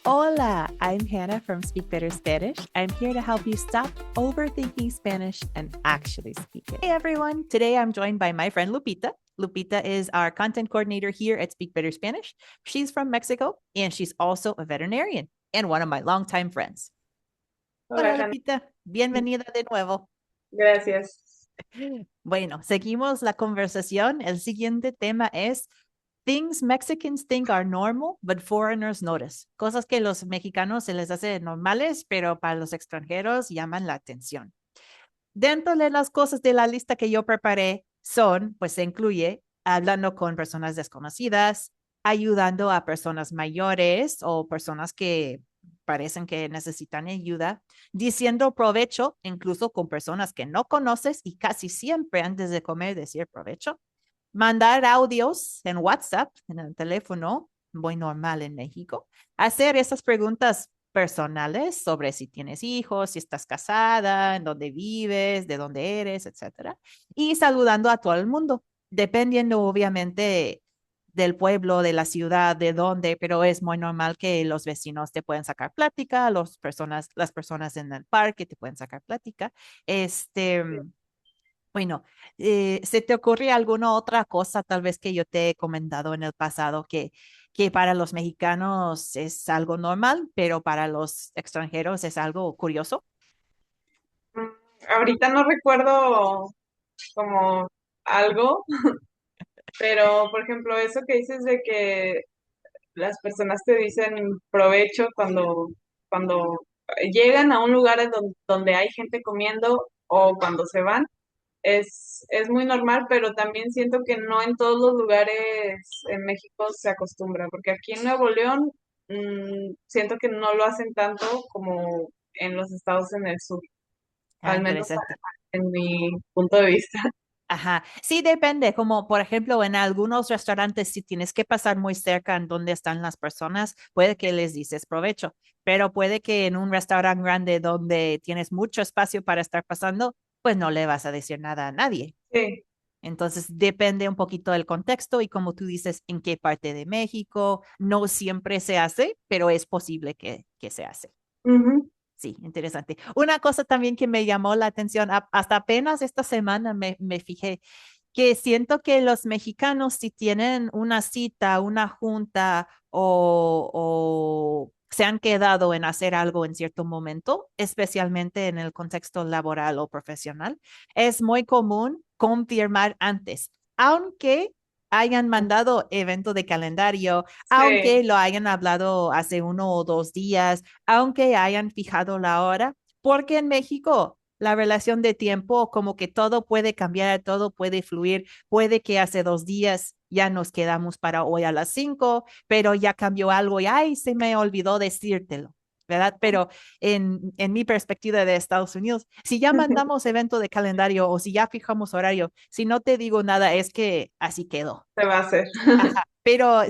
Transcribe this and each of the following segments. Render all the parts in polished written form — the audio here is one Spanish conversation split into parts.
Hola, I'm Hannah from Speak Better Spanish. I'm here to help you stop overthinking Spanish and actually speak it. Hey everyone, today I'm joined by my friend Lupita. Lupita is our content coordinator here at Speak Better Spanish. She's from Mexico and she's also a veterinarian and one of my longtime friends. Hola, Hola Hannah. Lupita, bienvenida de nuevo. Gracias. Bueno, seguimos la conversación. El siguiente tema es things Mexicans think are normal, but foreigners notice. Cosas que los mexicanos se les hace normales, pero para los extranjeros llaman la atención. Dentro de las cosas de la lista que yo preparé son, pues se incluye hablando con personas desconocidas, ayudando a personas mayores o personas que parecen que necesitan ayuda, diciendo provecho incluso con personas que no conoces y casi siempre antes de comer decir provecho, mandar audios en WhatsApp, en el teléfono, muy normal en México, hacer esas preguntas personales sobre si tienes hijos, si estás casada, en dónde vives, de dónde eres, etcétera, y saludando a todo el mundo, dependiendo obviamente del pueblo, de la ciudad, de dónde, pero es muy normal que los vecinos te pueden sacar plática, las personas en el parque te pueden sacar plática. Este, bueno, ¿se te ocurre alguna otra cosa tal vez que yo te he comentado en el pasado que para los mexicanos es algo normal, pero para los extranjeros es algo curioso? Mm, Ahorita no recuerdo como algo, pero por ejemplo, eso que dices de que las personas te dicen provecho cuando llegan a un lugar en donde hay gente comiendo o cuando se van, es muy normal, pero también siento que no en todos los lugares en México se acostumbra, porque aquí en Nuevo León siento que no lo hacen tanto como en los estados en el sur. Ah, Al menos interesante. en mi punto de vista. Ajá, sí depende, como por ejemplo en algunos restaurantes, si tienes que pasar muy cerca en donde están las personas, puede que les dices provecho, pero puede que en un restaurante grande donde tienes mucho espacio para estar pasando, pues no le vas a decir nada a nadie. Sí. Entonces depende un poquito del contexto y como tú dices, en qué parte de México, no siempre se hace, pero es posible que se hace. Ujú. Sí, interesante. Una cosa también que me llamó la atención, hasta apenas esta semana me fijé que siento que los mexicanos si tienen una cita, una junta o se han quedado en hacer algo en cierto momento, especialmente en el contexto laboral o profesional, es muy común confirmar antes, aunque hayan mandado evento de calendario, Sí. aunque lo hayan hablado hace 1 o 2 días, aunque hayan fijado la hora, porque en México la relación de tiempo, como que todo puede cambiar, todo puede fluir, puede que hace 2 días ya nos quedamos para hoy a las 5, pero ya cambió algo y ay, se me olvidó decírtelo, ¿verdad? Pero en mi perspectiva de Estados Unidos, si ya mandamos evento de calendario o si ya fijamos horario, si no te digo nada, es que así quedó. Se va a hacer. Ajá, pero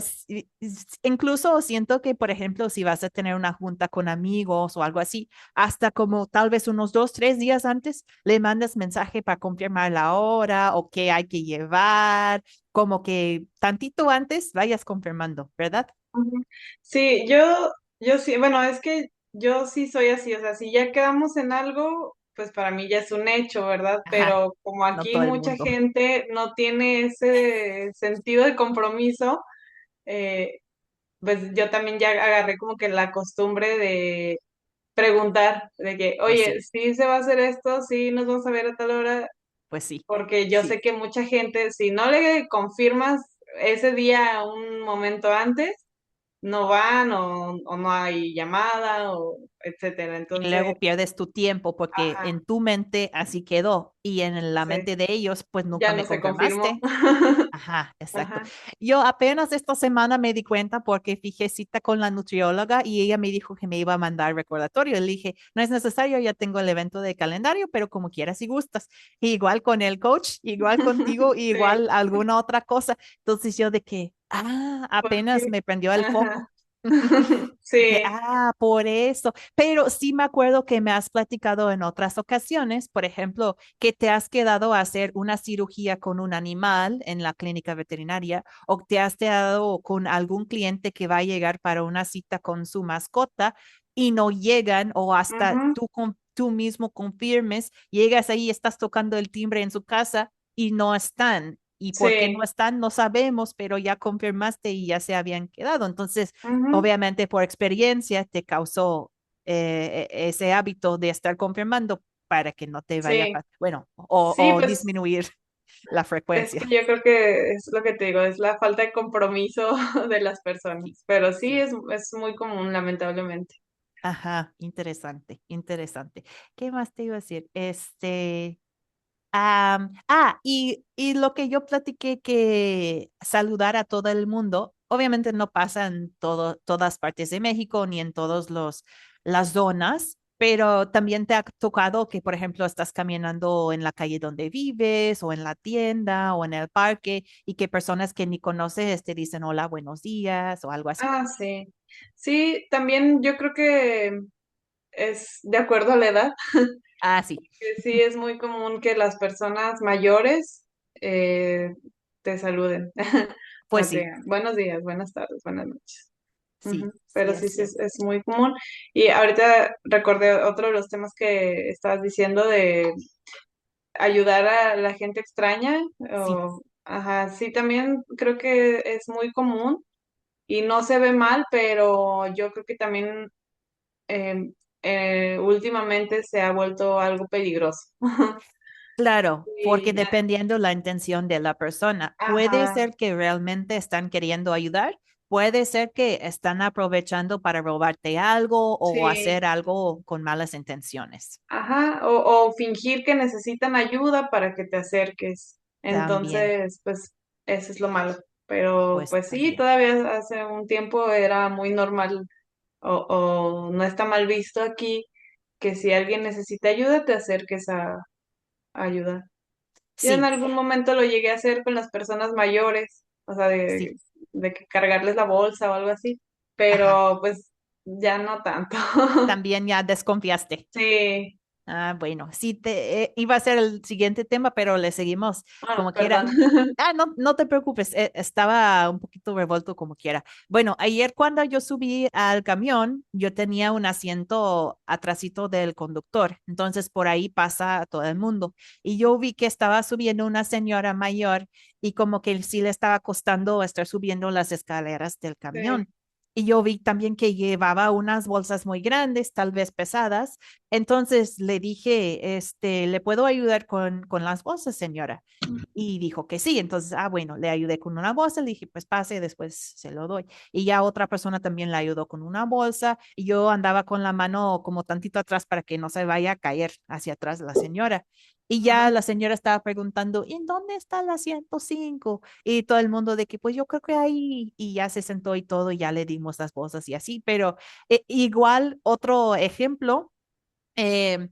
incluso siento que, por ejemplo, si vas a tener una junta con amigos o algo así, hasta como tal vez unos 2, 3 días antes, le mandas mensaje para confirmar la hora o qué hay que llevar, como que tantito antes vayas confirmando, ¿verdad? Ujú. Sí, yo sí, bueno, es que yo sí soy así, o sea, si ya quedamos en algo, pues para mí ya es un hecho, ¿verdad? Ajá, Pero como no aquí todo el mucha mundo. gente no tiene ese sentido de compromiso, eh, pues yo también ya agarré como que la costumbre de preguntar, de que, Pues oye, sí, sí se va a hacer esto, sí nos vamos a ver a tal hora, pues sí, porque yo sé sí. que mucha gente, si no le confirmas ese día un momento antes, no van o no hay llamada o etcétera. Y Entonces, luego pierdes tu tiempo porque ajá, en tu mente así quedó y en la sí, mente de ellos, pues nunca ya no me se confirmó. confirmaste. Ajá, exacto. Ajá, Yo apenas esta semana me di cuenta porque fijé cita con la nutrióloga y ella me dijo que me iba a mandar recordatorio. Le dije, no es necesario, ya tengo el evento de calendario, pero como quieras y gustas. Igual con el coach, igual contigo, sí, igual alguna otra cosa. Entonces yo de que, ¿por apenas qué? me prendió el Ajá, foco. Dije, Sí, por eso. Pero sí me acuerdo que me has platicado en otras ocasiones, por ejemplo, que te has quedado a hacer una cirugía con un animal en la clínica veterinaria o te has quedado con algún cliente que va a llegar para una cita con su mascota y no llegan o hasta ujú, tú mismo confirmes, llegas ahí, estás tocando el timbre en su casa y no están. Y por qué no sí, están, no sabemos, pero ya confirmaste y ya se habían quedado. Entonces, ujú, obviamente por experiencia te causó ese hábito de estar confirmando para que no te vaya a sí, pasar, bueno, sí, o pues disminuir la es frecuencia. que yo creo que es lo que te digo, es la falta de compromiso de las Sí, personas, pero sí sí. es muy común, lamentablemente. Ajá, interesante, interesante. ¿Qué más te iba a decir? Y lo que yo platiqué que saludar a todo el mundo, obviamente no pasa en todas partes de México ni en todas las zonas, pero también te ha tocado que, por ejemplo, estás caminando en la calle donde vives o en la tienda o en el parque y que personas que ni conoces te dicen hola, buenos días o algo así. Ah, sí. Sí, también yo creo que es de acuerdo a la edad, Ah, sí, que sí es muy común que las personas mayores eh, te saluden o pues te sí, digan buenos días, buenas tardes, buenas noches. sí, Ujú. sí Pero es sí, sí, cierto. es muy común. Y ahorita recordé otro de los temas que estabas diciendo de ayudar a la gente extraña. Sí, Ajá, sí, también creo que es muy común y no se ve mal, pero yo creo que también eh, últimamente se ha vuelto algo peligroso. claro, porque Sí, dependiendo la intención de la persona, puede ajá, ser que realmente están queriendo ayudar, puede ser que están aprovechando para robarte algo o sí, hacer algo con malas intenciones. ajá, o fingir que necesitan ayuda para que te acerques. También, Entonces, pues, eso es lo malo. Pero, pues pues sí, también. todavía hace un tiempo era muy normal o no está mal visto aquí que si alguien necesita ayuda, te acerques a ayudar. Yo en Sí, algún momento lo llegué a hacer con las personas mayores, o sea, sí, de que cargarles la bolsa o algo así, ajá. pero pues ya no tanto. También ya desconfiaste. Sí, Bueno, sí, iba a ser el siguiente tema, pero le seguimos ah, como quiera. perdón. No, no te preocupes, estaba un poquito revuelto como quiera. Bueno, ayer cuando yo subí al camión, yo tenía un asiento atrasito del conductor, entonces por ahí pasa todo el mundo. Y yo vi que estaba subiendo una señora mayor y como que sí le estaba costando estar subiendo las escaleras del Sí, camión. Y yo vi también que llevaba unas bolsas muy grandes, tal vez pesadas. Entonces le dije, ¿le puedo ayudar con las bolsas, señora? Y dijo que sí. Entonces, bueno, le ayudé con una bolsa, le dije, pues pase, después se lo doy. Y ya otra persona también le ayudó con una bolsa y yo andaba con la mano como tantito atrás para que no se vaya a caer hacia atrás la señora. Y ya ajá, la señora estaba preguntando, ¿en dónde está la 105? Y todo el mundo de que, pues yo creo que ahí, y ya se sentó y todo, y ya le dimos las bolsas y así. Pero igual, otro ejemplo. eh,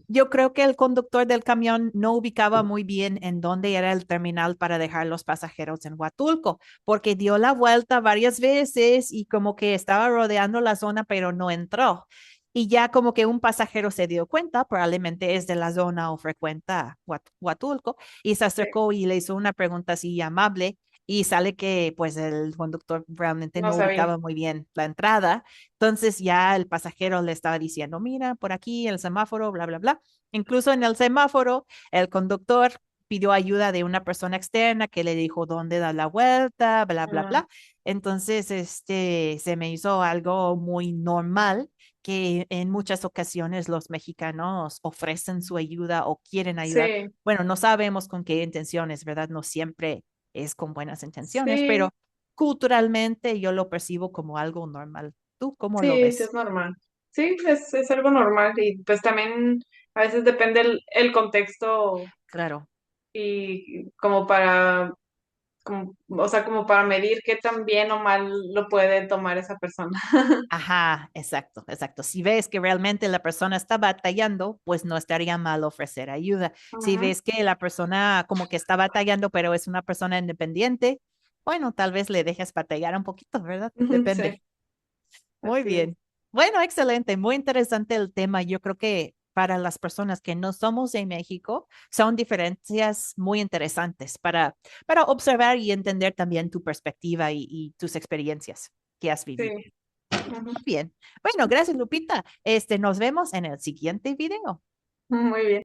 yo creo que el conductor del camión no ubicaba muy bien en dónde era el terminal para dejar los pasajeros en Huatulco, porque dio la vuelta varias veces y como que estaba rodeando la zona, pero no entró. Y ya como que un pasajero se dio cuenta, probablemente es de la zona o frecuenta Huatulco, y se sí, acercó y le hizo una pregunta así amable. Y sale que pues el conductor realmente no no sabía. ubicaba muy bien la entrada. Entonces ya el pasajero le estaba diciendo, mira, por aquí el semáforo, bla, bla, bla. Incluso en el semáforo, el conductor pidió ayuda de una persona externa que le dijo dónde dar la vuelta, bla, bla, Mm, bla. Entonces, se me hizo algo muy normal que en muchas ocasiones los mexicanos ofrecen su ayuda o quieren ayudar. sí, Bueno, no sabemos con qué intenciones, ¿verdad? No siempre es con buenas intenciones, sí, pero culturalmente yo lo percibo como algo normal. ¿Tú cómo lo sí, sí ves? es normal. Sí, es algo normal y pues también a veces depende el contexto Claro. y como o sea, como para medir qué tan bien o mal lo puede tomar esa persona. Ajá, exacto, exacto. Si ves que realmente la persona está batallando, pues no estaría mal ofrecer ayuda. Si Ajá, ves que la persona como que está batallando, pero es una persona independiente, bueno, tal vez le dejes batallar un poquito, ¿verdad? ujú, sí, Depende. Muy Así es. bien. Bueno, excelente, muy interesante el tema. Yo creo que para las personas que no somos de México, son diferencias muy interesantes para observar y entender también tu perspectiva y tus experiencias que has Sí. vivido. Ujú. Bien. Bueno, gracias, Lupita. Nos vemos en el siguiente video. Muy bien.